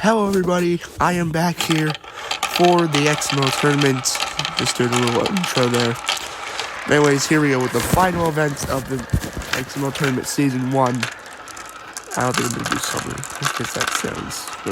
Hello everybody, I am back here for the XML tournament. Just doing a little intro there. Anyways, here we go with the final event of the XML tournament season 1. I don't think I'm going to do summer, because that sounds a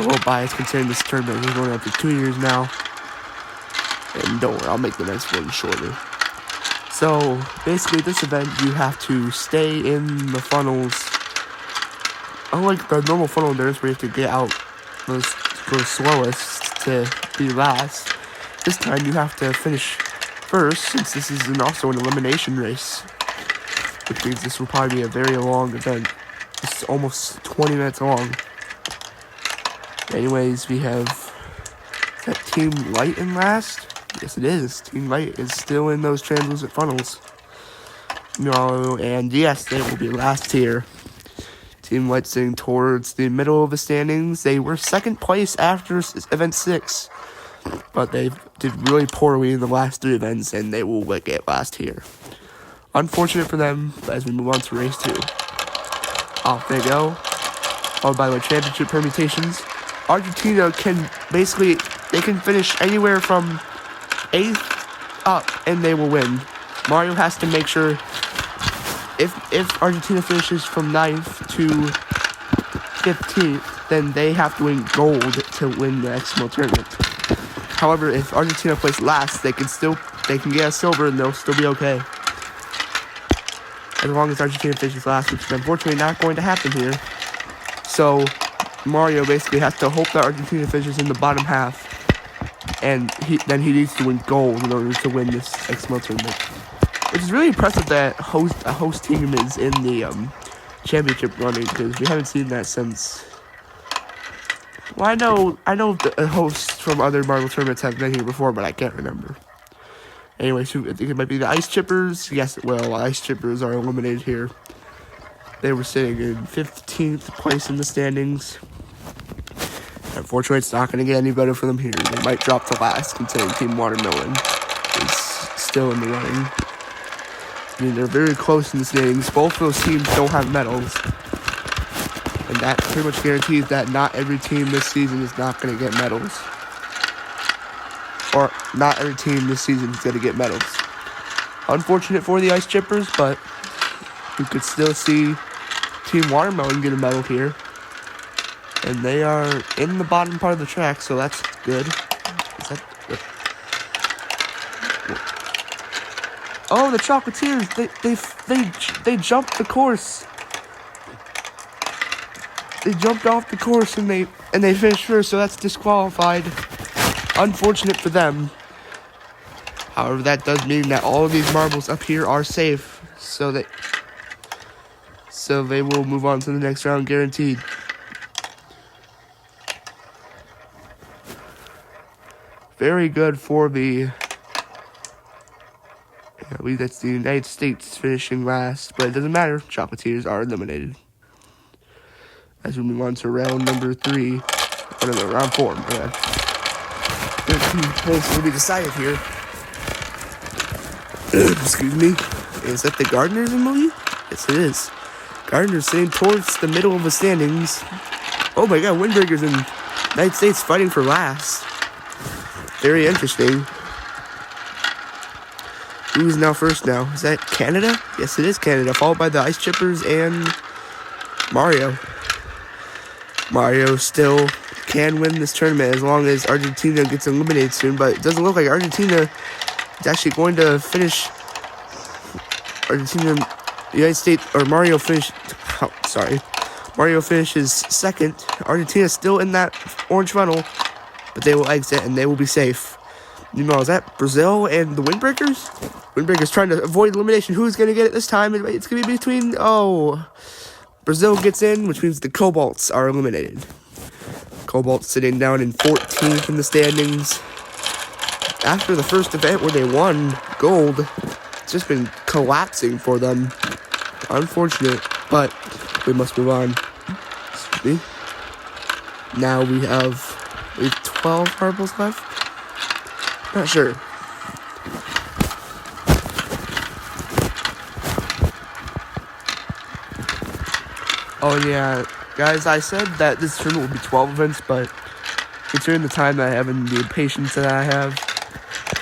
little biased considering this tournament is going on for 2 years now. And don't worry, I'll make the next one shorter. So, basically this event you have to stay in the funnels. Unlike the normal funnel endurance where you have to get out go slowest to be last, this time you have to finish first, since this is also an elimination race, which means this will probably be a very long event. It's almost 20 minutes long. Anyways, we have, is that Team Light in last? Yes, it is. Team Light is still in those translucent funnels. No, and yes, they will be last here. Team Light sitting towards the middle of the standings. They were second place after event 6, but they did really poorly in the last 3 events, and they will get last here. Unfortunate for them, but as we move on to race 2. Off they go. Followed by the championship permutations. Argentina can basically, they can finish anywhere from 8th up, and they will win. Mario has to make sure, if Argentina finishes from 9th to 15th, then they have to win gold to win the XML tournament. However, if Argentina plays last, they can get a silver and they'll still be okay. As long as Argentina finishes last, which is unfortunately not going to happen here. So, Mario basically has to hope that Argentina finishes in the bottom half, and then he needs to win gold in order to win this XML tournament. Which is really impressive that a host team is in the championship running, because we haven't seen that since. Well, I know the hosts from other Marvel tournaments have been here before, but I can't remember. Anyway, so I think it might be the Ice Chippers. Yes, well, Ice Chippers are eliminated here. They were sitting in 15th place in the standings. Unfortunately, it's not going to get any better for them here. They might drop to last, considering Team Watermelon is still in the running. I mean, they're very close in the standings. Both of those teams don't have medals. And that pretty much guarantees that not every team this season is not going to get medals. Or not every team this season is going to get medals. Unfortunate for the Ice Chippers, but we could still see Team Watermelon get a medal here. And they are in the bottom part of the track, so that's good. Is that good? Oh, the Chocolatiers, they jumped the course. They jumped off the course and they finished first, so that's disqualified. Unfortunate for them. However, that does mean that all of these marbles up here are safe, so they will move on to the next round guaranteed. Very good for the, I believe that's the United States finishing last, but it doesn't matter. Chocolatiers are eliminated. As we move on to round number 3, round 4. Okay. 13th place will be decided here. Excuse me. Is that the Gardeners in movie? Yes, it is. Gardeners sitting towards the middle of the standings. Oh my god, Windbreakers in United States fighting for last. Very interesting. Who's now first now? Is that Canada? Yes, it is Canada, followed by the Ice Chippers and Mario. Mario still can win this tournament as long as Argentina gets eliminated soon, but it doesn't look like Argentina is actually going to finish. United States, or Mario finished, Mario finishes second. Argentina's still in that orange funnel, but they will exit and they will be safe. You know, is that Brazil and the Windbreakers? Windbreakers trying to avoid elimination. Who's going to get it this time? It's going to be between, Brazil gets in, which means the Cobalts are eliminated. Cobalts sitting down in 14th in the standings. After the first event where they won gold, it's just been collapsing for them. Unfortunate, but we must move on. Excuse me. Now we have 12 marbles left? Not sure. Oh yeah, Guys, I said that this tournament will be 12 events, but considering the time that I have and the patience that I have,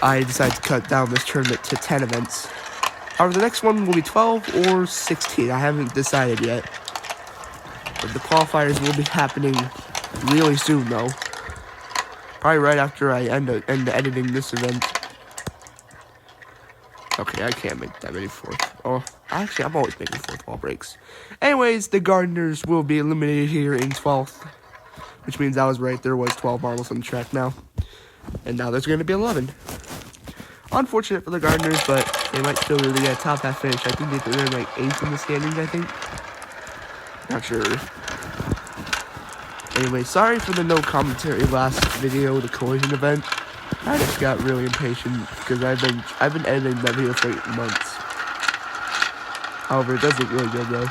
I decided to cut down this tournament to 10 events. However, the next one will be 12 or 16. I haven't decided yet. But the qualifiers will be happening really soon, though. Probably right after I end editing this event. Okay, I can't make that many fourth. Oh, actually, I'm always making fourth wall breaks. Anyways, the Gardeners will be eliminated here in 12th. Which means I was right. There was 12 marbles on the track now. And now there's going to be 11. Unfortunate for the Gardeners, but they might still really get a top half finish. I think they're like 8th in the standings, I think. Not sure. Anyway, sorry for the no commentary last video, the collision event. I just got really impatient because I've been editing that video for 8 months. However, it does look really good though.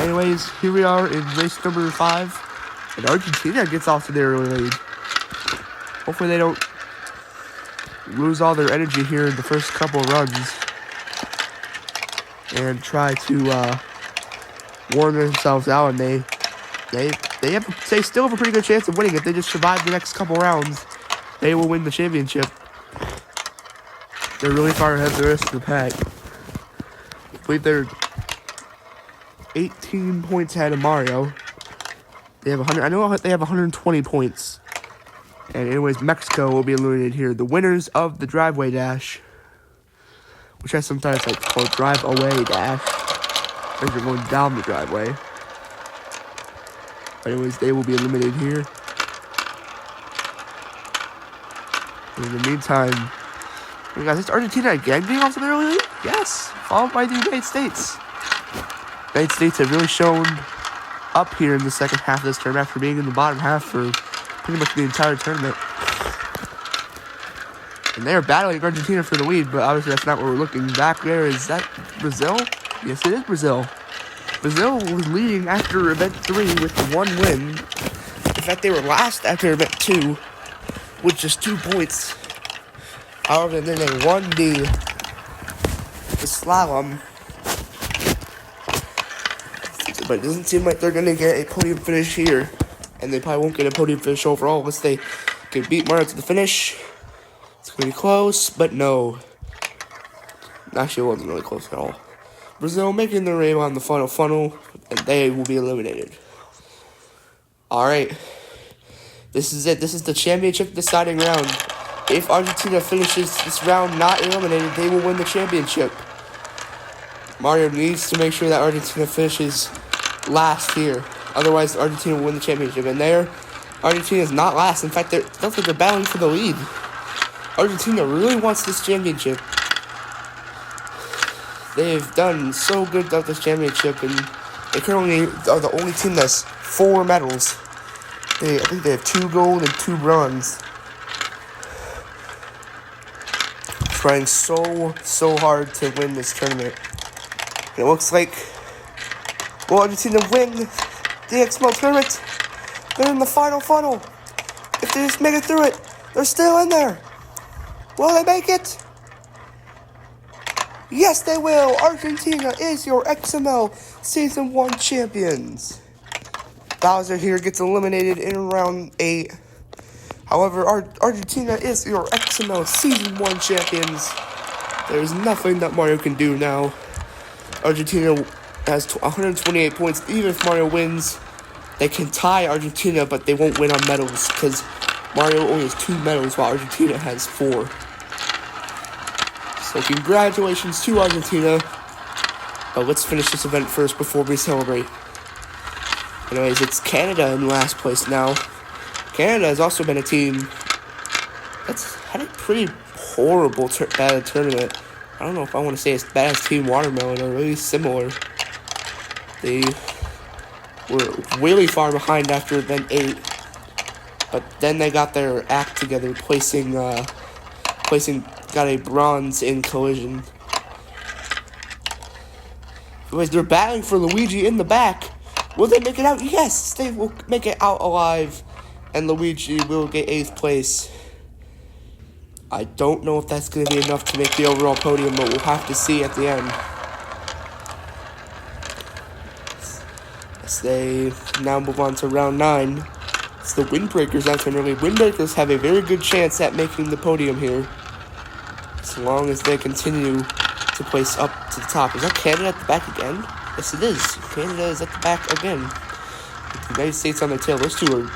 Anyways, here we are in race number 5, and Argentina gets off to their early lead. Hopefully they don't lose all their energy here in the first couple runs and try to warm themselves out, and they still have a pretty good chance of winning. If they just survive the next couple rounds, they will win the championship. They're really far ahead of the rest of the pack. I believe they're 18 points ahead of Mario. They have 100. I know they have 120 points. And anyways, Mexico will be eliminated here. The winners of the driveway dash, which I sometimes like to call drive away dash, because you're going down the driveway. Anyways, they will be eliminated here. In the meantime, oh guys, is Argentina again getting off to the early lead? Yes, followed by the United States. The United States have really shown up here in the second half of this tournament after being in the bottom half for pretty much the entire tournament. And they are battling Argentina for the lead, but obviously that's not what we're looking. Back there, is that Brazil? Yes, it is Brazil. Brazil was leading after event 3 with 1 win. In fact, they were last after event 2 with just 2 points. However, then they won the slalom. But it doesn't seem like they're going to get a podium finish here. And they probably won't get a podium finish overall unless they can beat Mario to the finish. It's going to be close, but no. Actually, it wasn't really close at all. Brazil making their way on the final funnel, and they will be eliminated. Alright. This is it. This is the championship deciding round. If Argentina finishes this round not eliminated, they will win the championship. Mario needs to make sure that Argentina finishes last here. Otherwise, Argentina will win the championship. And there, Argentina is not last. In fact, it looks like they're battling for the lead. Argentina really wants this championship. They've done so good at this championship, and they currently are the only team that's 4 medals. I think they have 2 gold and 2 bronze. Trying so hard to win this tournament. And it looks like will Argentina win the XML tournament? They're in the final funnel. If they just make it through it, they're still in there. Will they make it? Yes, they will. Argentina is your XML Season 1 champions. Bowser here gets eliminated in round 8. However, Argentina is your XML Season 1 champions. There's nothing that Mario can do now. Argentina has 128 points. Even if Mario wins, they can tie Argentina, but they won't win on medals because Mario only has 2 medals while Argentina has 4. So congratulations to Argentina. But let's finish this event first before we celebrate. Anyways, it's Canada in last place now. Canada has also been a team that's had a pretty horrible bad tournament. I don't know if I want to say as bad as Team Watermelon or really similar. They were really far behind after event 8. But then they got their act together, got a bronze in collision. Anyways, they're battling for Luigi in the back. Will they make it out? Yes, they will make it out alive. And Luigi will get 8th place. I don't know if that's going to be enough to make the overall podium, but we'll have to see at the end. They now move on to round 9. It's the Windbreakers now turn early. Windbreakers have a very good chance at making the podium here, as long as they continue to place up to the top. Is that Canada at the back again? Yes, it is. Canada is at the back again, with the United States on their tail. Those two are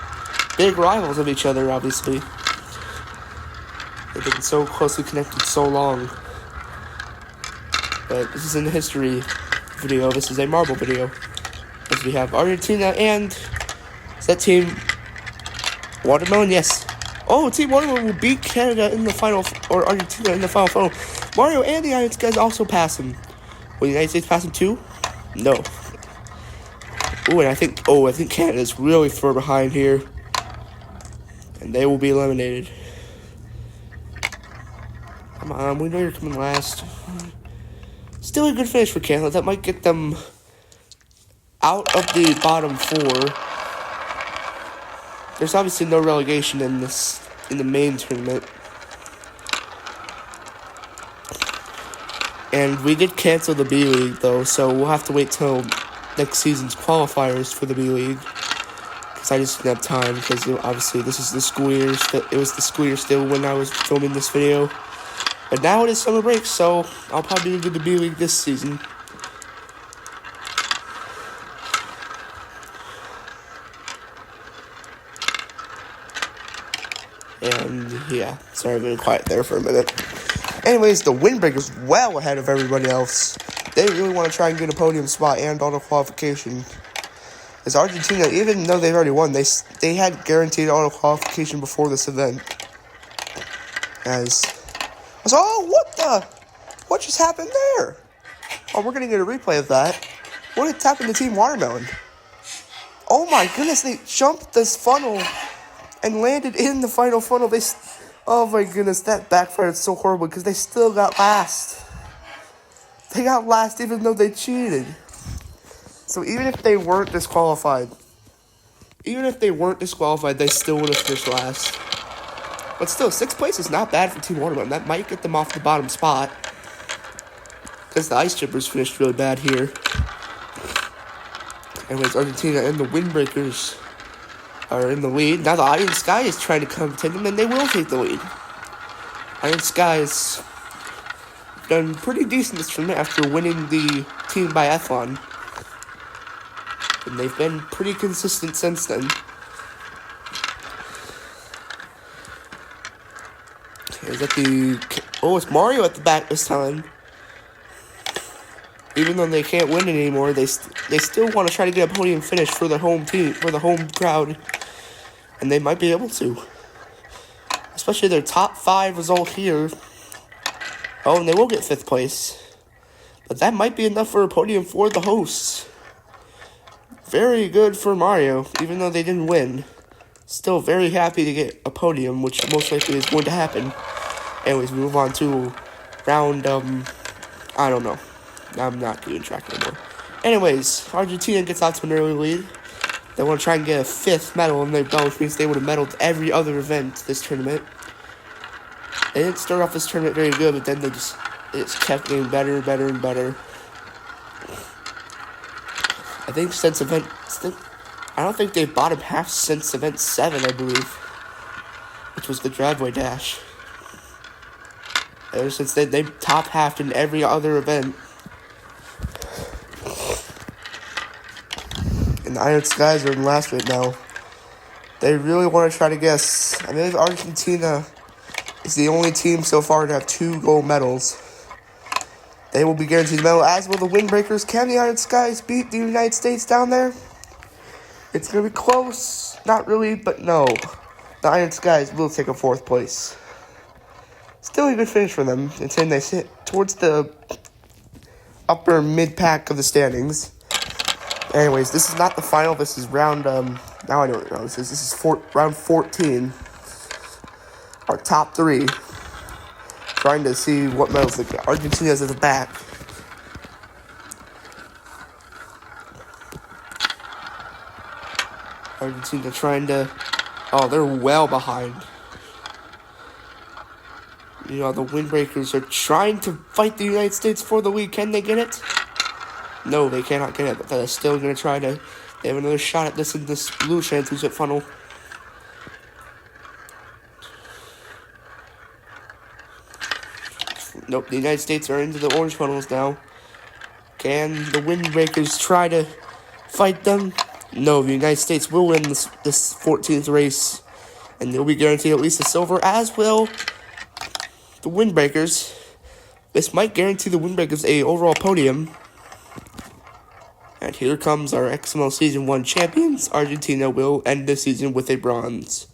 big rivals of each other, obviously. They've been so closely connected so long. But this isn't a history video. This is a marble video. As we have Argentina and... is that Team Watermelon? Yes. Oh, Team Watermelon will beat Canada in the final... or Argentina in the final. Mario and the United States also pass him. Will the United States pass him too? No. Ooh, and I think Canada's really far behind here. And they will be eliminated. Come on, we know you're coming last. Still a good finish for Canada. That might get them out of the bottom 4. There's obviously no relegation in the main tournament. And we did cancel the B League though, so we'll have to wait till next season's qualifiers for the B League. Because I just didn't have time, because obviously this is the school year. It was the school year still when I was filming this video. But now it is summer break, so I'll probably do the B League this season. And yeah, sorry I've been quiet there for a minute. Anyways, the Windbreakers well ahead of everybody else. They really want to try and get a podium spot and auto qualification. As Argentina, even though they've already won, they had guaranteed auto qualification before this event. What just happened there? Oh, we're gonna get a replay of that. What had happened to Team Watermelon? Oh my goodness, they jumped this funnel and landed in the final funnel. Oh my goodness, that backfired so horrible because they still got last. They got last even though they cheated. So even if they weren't disqualified, they still would have finished last. But still, 6th place is not bad for Team Watermelon. That might get them off the bottom spot, because the Ice Chippers finished really bad here. Anyways, Argentina and the Windbreakers are in the lead. Now the Iron Sky is trying to come to them, and they will take the lead. Iron Sky has done pretty decent this tournament after winning the team biathlon. And they've been pretty consistent since then. It's Mario at the back this time. Even though they can't win anymore, they still want to try to get a podium finish for the home team, for the home crowd. And they might be able to. Especially their top 5 result here. Oh, and they will get 5th place. But that might be enough for a podium for the hosts. Very good for Mario, even though they didn't win. Still very happy to get a podium, which most likely is going to happen. Anyways, we move on to round, I don't know. I'm not keeping track anymore. Anyways, Argentina gets out to an early lead. They want to try and get a 5th medal in their belt, which means they would have medaled every other event this tournament. They didn't start off this tournament very good, but then they just kept getting better, better, and better. I think since I don't think they've bottomed half since event 7, I believe, which was the driveway dash. Ever since they top halved in every other event. And the Iron Skies are in last right now. They really want to try to guess. I believe Argentina is the only team so far to have 2 gold medals. They will be guaranteed the medal, as will the Windbreakers. Can the Iron Skies beat the United States down there? It's going to be close. Not really, but no. The Iron Skies will take a 4th place. Still a good finish for them, until they sit towards the upper mid-pack of the standings. Anyways, this is not the final. This is round, now I know what round this is. This is round 14. Our top 3. Trying to see what medals they get. Argentina's at the back. Argentina trying to... Oh, they're well behind. You know, the Windbreakers are trying to fight the United States for the lead. Can they get it? No, they cannot get it, but they're still going to try to They have another shot at this in this blue translucent funnel. Nope, the United States are into the orange funnels now. Can the windbreakers try to fight them? No, the United States will win this 14th race, and they'll be guaranteed at least a silver, as will the windbreakers. This might guarantee the windbreakers a overall podium. And here comes our XML Season 1 champions. Argentina will end the season with a bronze.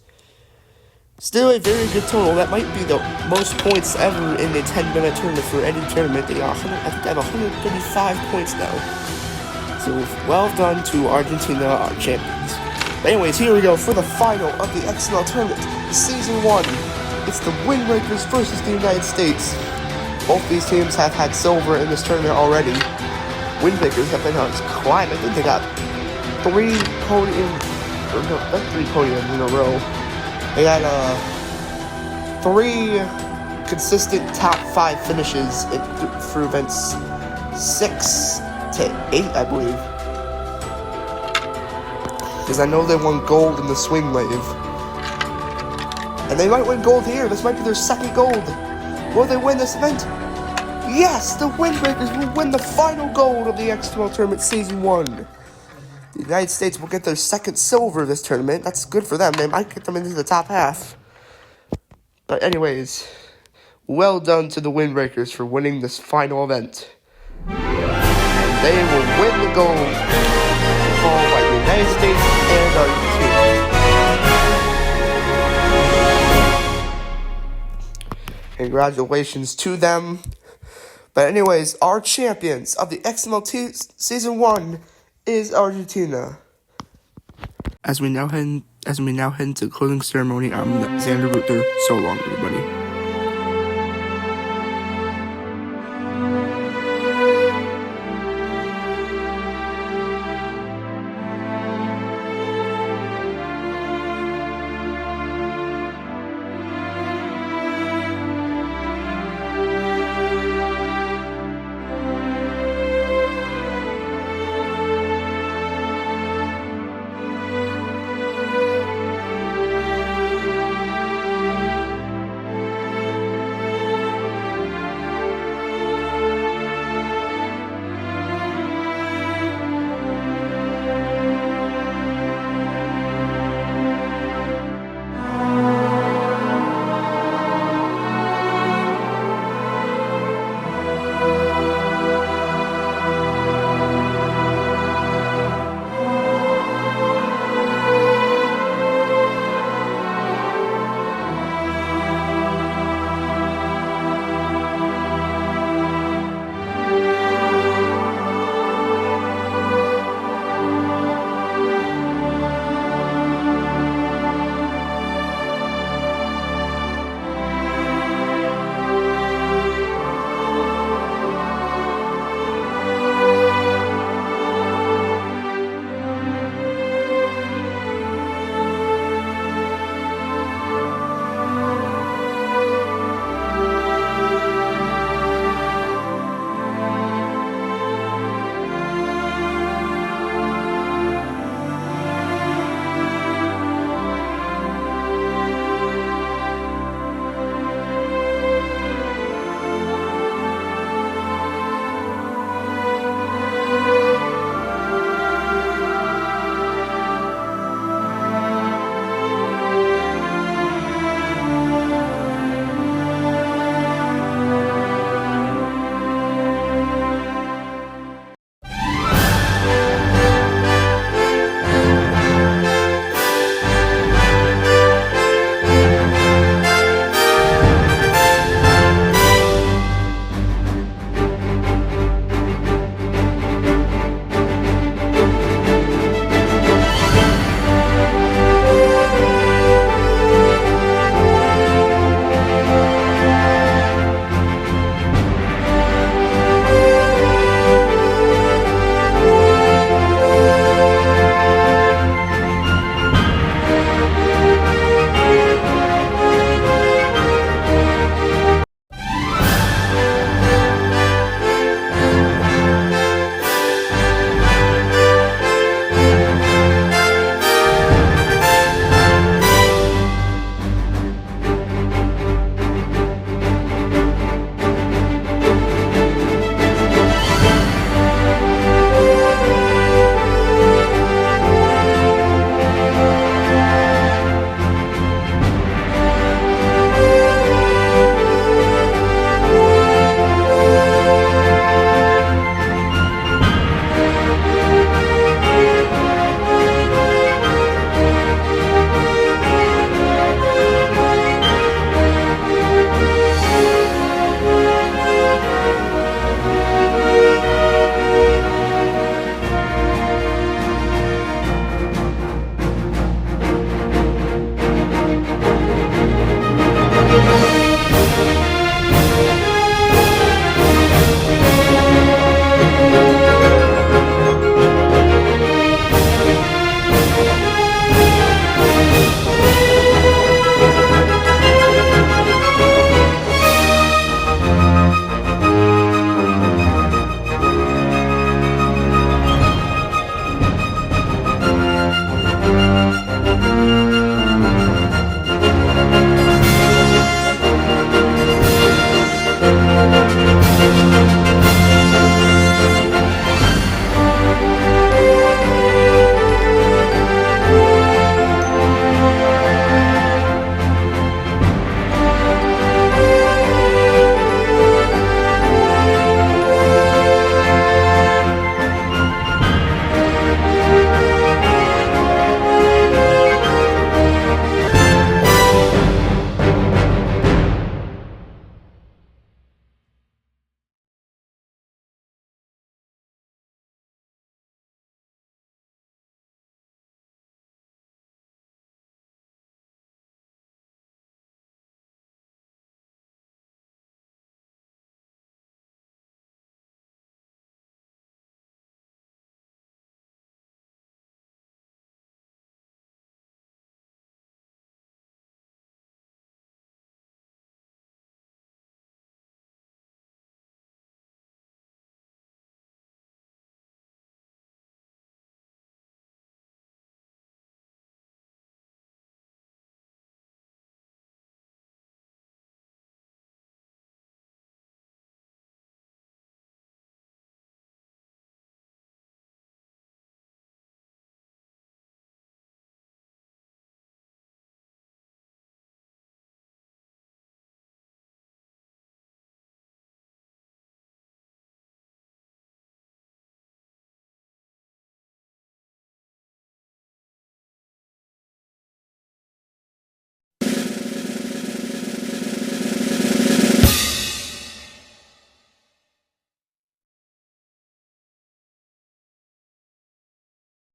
Still a very good total. That might be the most points ever in a 10-minute tournament for any tournament. They are I think they have 135 points now. So well done to Argentina, our champions. But anyways, here we go for the final of the XML tournament. Season 1. It's the windbreakers versus the United States. Both these teams have had silver in this tournament already. Windbreakers have been on its climb. I think they got 3 podiums in a row. They had 3 consistent top 5 finishes through events 6 to 8, I believe. Because I know they won gold in the swing wave. And they might win gold here. This might be their second gold. Will they win this event? Yes, the windbreakers will win the final gold of the XML Tournament Season 1. The United States will get their second silver this tournament. That's good for them. They might get them into the top half. But anyways, well done to the windbreakers for winning this final event. And they will win the gold, followed by the United States and Argentina. Congratulations to them. But anyways, our champions of the XML Season 1 is Argentina. As we now head into the closing ceremony, I'm Xander Ruther. So long, everybody.